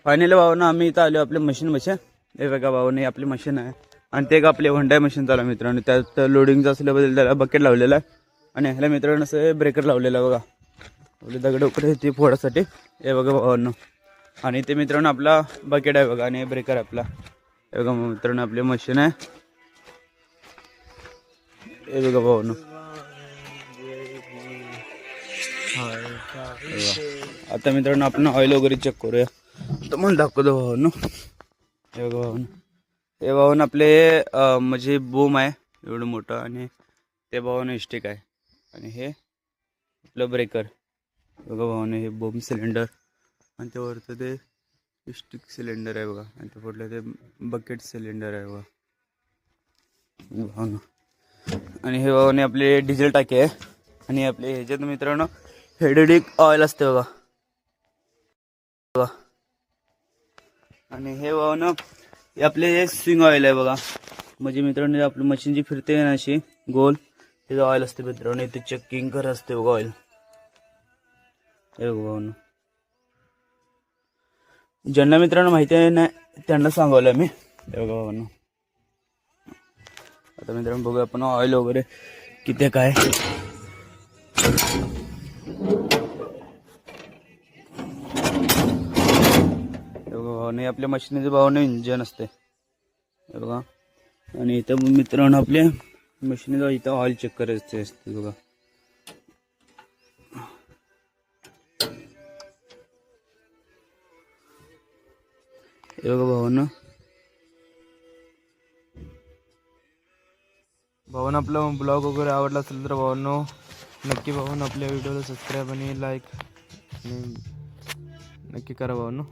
Finally भावानं आम्ही इथं आलो आपल्या मशीन बसे. हे बघा भावाने आपली मशीन आहे आणि ते एक आपले होंडा मशीन चालू मित्रांनो. त्यात लोडिंगचं असल्याबद्दल त्याला बकेट लावलेला आहे आणि ह्याला मित्रांनो असं ब्रेकर लावलेला आहे बघा. आपले दगड उकडे ती फोडासाठी. हे बघा भावांनो. आणि ते मित्रांनो आपला बकेट आहे बघा आणि ब्रेकर आपला. हे बघा मित्रांनो आपली मशीन आहे. हे बघा भावांनो. आता मित्रांनो आपण ऑइल वगैरे चेक करूया. तर मग दाखवतो भावांनो. हे बघा भावांनो. हे भावांनो आपले म्हणजे बूम आहे एवढं मोठं आणि ते भावांनो स्टिक आहे आणि हे आपलं ब्रेकर. बघा भावांनो हे बूम सिलेंडर आणि त्यावरचं ते स्टिक सिलेंडर आहे बघा आणि ते पुढलं ते बकेट सिलेंडर आहे बघा भावांनो. आणि हे भावांनो आपले डिझेल टाकी आहे आणि आपले ह्याच्यात मित्रांनो हेड्रोलिक ऑइल असते बघा. आणि हे भावांनो हे आपले स्विंग ऑइल आहे बघा. म्हणजे मित्रांनो आपली मशीन जी फिरते ना अशी गोल त्याचं ऑइल असते मित्रांनो. इथे चेकिंग कर असते बघा ऑइल. हे बघा भावांनो. ज्यांना मित्रांनो माहिती आहे नाही त्यांना सांगवलं मी. हे बघा भावांनो. आता मित्रांनो बघूया आपण ऑइल वगैरे किती काय. भावाने आपल्या मशीनचं भावाने इंजन असते हे बघा. आणि इथं मित्रांनो आपल्या मशीनचं इथं ऑइल चेक करायचं असते बघा. हे बघा भावांनो. भावांनो आपला ब्लॉग वगैरे आवडला असेल तर भावांनो नक्की भावांनो आपल्या व्हिडिओला सबस्क्राईब आणि लाईक नक्की करा भावांनो.